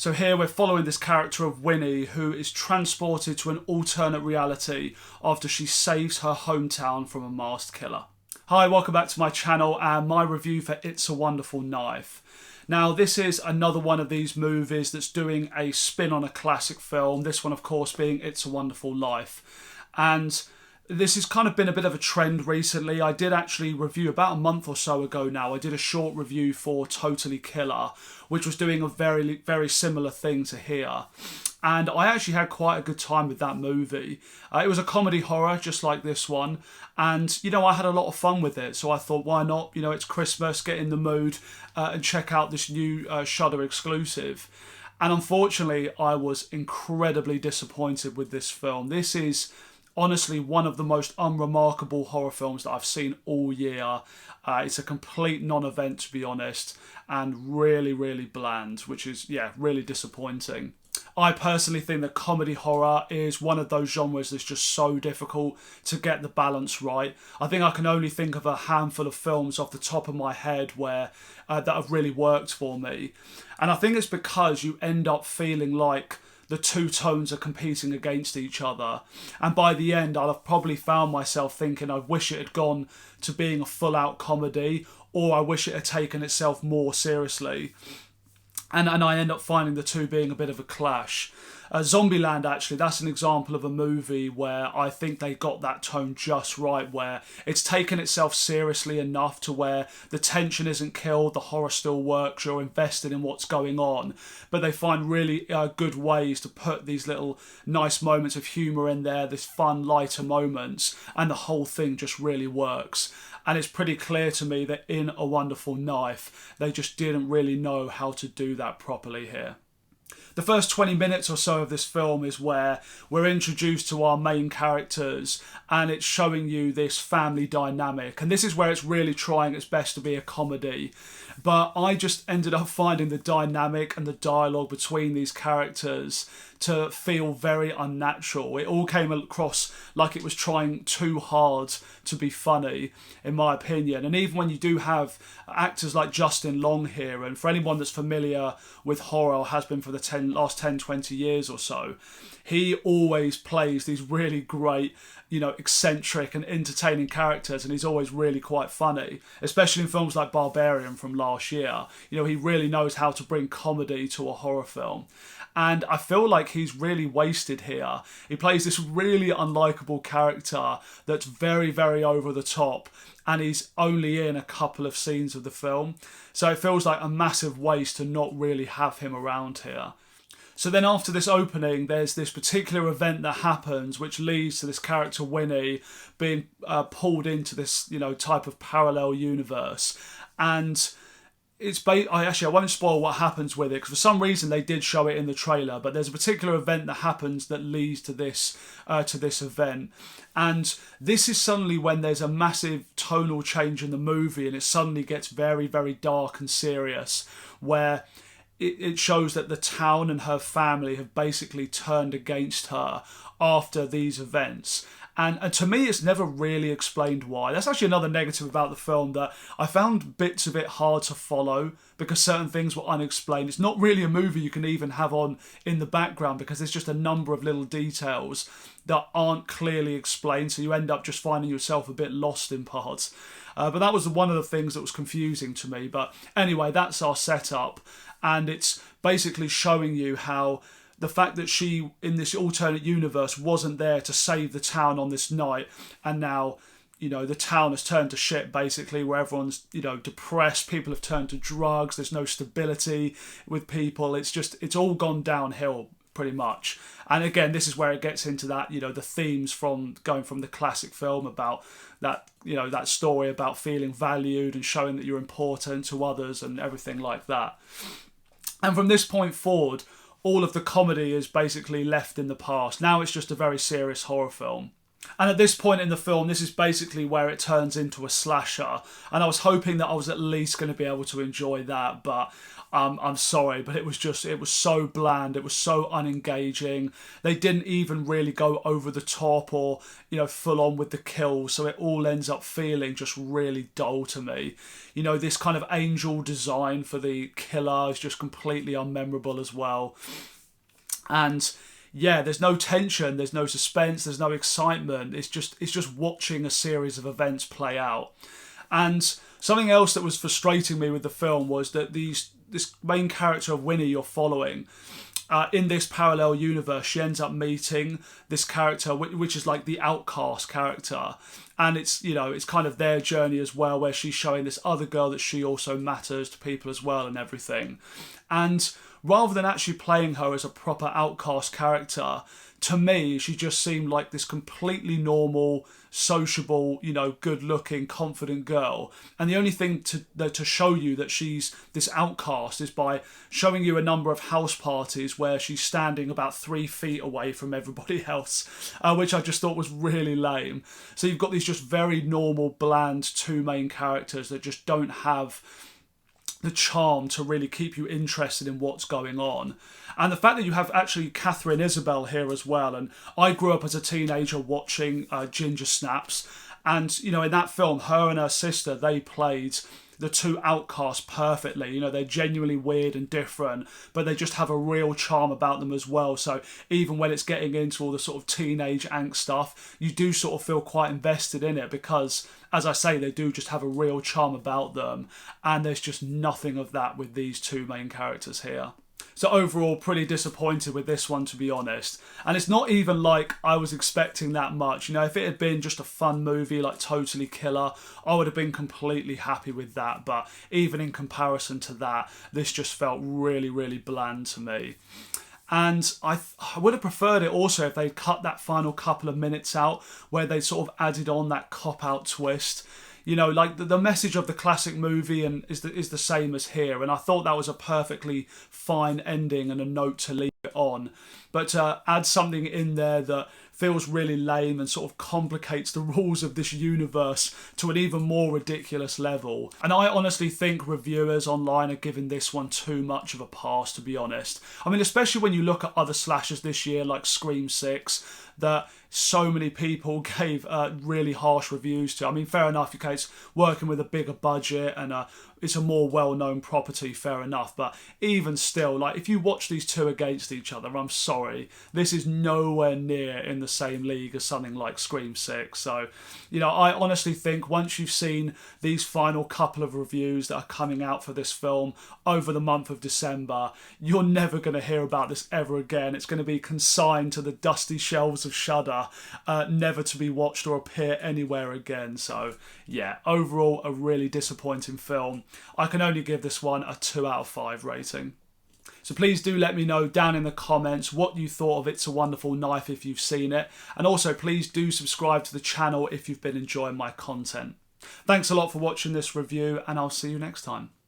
So here we're following this character of Winnie, who is transported to an alternate reality after she saves her hometown from a masked killer. Hi, welcome back to my channel and my review for It's a Wonderful Knife. Now, this is another one of these movies that's doing a spin on a classic film. This one, of course, being It's a Wonderful Life. And this has kind of been a bit of a trend recently. I did actually review about a month or so ago now. I did a short review for Totally Killer, which was doing a very, very similar thing to here. And I actually had quite a good time with that movie. It was a comedy horror, just like this one. And, you know, I had a lot of fun with it. So I thought, why not? You know, it's Christmas, get in the mood and check out this new Shudder exclusive. And unfortunately, I was incredibly disappointed with this film. This is honestly one of the most unremarkable horror films that I've seen all year. It's a complete non-event, to be honest, and really, really bland, which is, yeah, really disappointing. I personally think that comedy horror is one of those genres that's just so difficult to get the balance right. I think I can only think of a handful of films off the top of my head where that have really worked for me. And I think it's because you end up feeling like the two tones are competing against each other. And by the end, I'll have probably found myself thinking, I wish it had gone to being a full-out comedy, or I wish it had taken itself more seriously. And I end up finding the two being a bit of a clash. Zombieland, actually, that's an example of a movie where I think they got that tone just right, where it's taken itself seriously enough to where the tension isn't killed, the horror still works, you're invested in what's going on, but they find really good ways to put these little nice moments of humour in there, this fun, lighter moments, and the whole thing just really works. And it's pretty clear to me that in A Wonderful Knife, they just didn't really know how to do that properly here. The first 20 minutes or so of this film is where we're introduced to our main characters and it's showing you this family dynamic. And this is where it's really trying its best to be a comedy. But I just ended up finding the dynamic and the dialogue between these characters to feel very unnatural. It all came across like it was trying too hard to be funny, in my opinion. And even when you do have actors like Justin Long here, and for anyone that's familiar with horror, or has been for the last 10, 20 years or so, he always plays these really great, you know, eccentric and entertaining characters, and he's always really quite funny, especially in films like Barbarian from last year. You know, he really knows how to bring comedy to a horror film. And I feel like he's really wasted here. He plays this really unlikable character that's very, very over the top, and he's only in a couple of scenes of the film. So it feels like a massive waste to not really have him around here. So then after this opening, there's this particular event that happens which leads to this character Winnie being pulled into this, you know, type of parallel universe. And it's I won't spoil what happens with it, because for some reason they did show it in the trailer, but there's a particular event that happens that leads to this event. And this is suddenly when there's a massive tonal change in the movie, and it suddenly gets very, very dark and serious, where it shows that the town and her family have basically turned against her after these events. And to me, it's never really explained why. That's actually another negative about the film, that I found bits of it hard to follow because certain things were unexplained. It's not really a movie you can even have on in the background because there's just a number of little details that aren't clearly explained, so you end up just finding yourself a bit lost in parts. But that was one of the things that was confusing to me. But anyway, that's our setup. And it's basically showing you how the fact that she, in this alternate universe, wasn't there to save the town on this night, and now, you know, the town has turned to shit, basically, where everyone's, you know, depressed, people have turned to drugs, there's no stability with people, it's all gone downhill, pretty much. And again, this is where it gets into that, you know, the themes from going from the classic film about that, you know, that story about feeling valued and showing that you're important to others and everything like that. And from this point forward, all of the comedy is basically left in the past. Now it's just a very serious horror film. And at this point in the film, this is basically where it turns into a slasher. And I was hoping that I was at least going to be able to enjoy that, but I'm sorry, but it was so bland. It was so unengaging. They didn't even really go over the top or, full on with the kills. So it all ends up feeling just really dull to me. This kind of angel design for the killer is just completely unmemorable as well. And yeah, there's no tension, there's no suspense, there's no excitement. It's just watching a series of events play out. And something else that was frustrating me with the film was that this main character of Winnie you're following, in this parallel universe, she ends up meeting this character, which is like the outcast character. And it's kind of their journey as well, where she's showing this other girl that she also matters to people as well and everything. And rather than actually playing her as a proper outcast character, to me, she just seemed like this completely normal, sociable, good-looking, confident girl. And the only thing to show you that she's this outcast is by showing you a number of house parties where she's standing about 3 feet away from everybody else, which I just thought was really lame. So you've got these just very normal, bland two main characters that just don't have the charm to really keep you interested in what's going on. And the fact that you have actually Catherine Isabel here as well, and I grew up as a teenager watching Ginger Snaps, and in that film, her and her sister, they played the two outcasts perfectly. They're genuinely weird and different, but they just have a real charm about them as well. So even when it's getting into all the sort of teenage angst stuff, you do sort of feel quite invested in it because, as I say, they do just have a real charm about them. And there's just nothing of that with these two main characters here. So overall, pretty disappointed with this one, to be honest. And it's not even like I was expecting that much. If it had been just a fun movie like Totally Killer, I would have been completely happy with that. But even in comparison to that, this just felt really, really bland to me. And I would have preferred it also if they'd cut that final couple of minutes out where they sort of added on that cop-out twist. Like the message of the classic movie is the same as here, and I thought that was a perfectly fine ending and a note to leave it on. But add something in there that feels really lame and sort of complicates the rules of this universe to an even more ridiculous level. And I honestly think reviewers online are giving this one too much of a pass, to be honest. I mean, especially when you look at other slashers this year like Scream 6, that so many people gave really harsh reviews to. I mean, fair enough, okay, it's working with a bigger budget and it's a more well-known property, fair enough. But even still, like, if you watch these two against each other, I'm sorry, this is nowhere near in the same league as something like Scream 6. So, I honestly think once you've seen these final couple of reviews that are coming out for this film over the month of December, you're never going to hear about this ever again. It's going to be consigned to the dusty shelves of Shudder, never to be watched or appear anywhere again. So yeah, overall a really disappointing film. I can only give this one a 2 out of 5 rating. So please do let me know down in the comments what you thought of It's a Wonderful Knife if you've seen it. And also please do subscribe to the channel if you've been enjoying my content. Thanks a lot for watching this review, and I'll see you next time.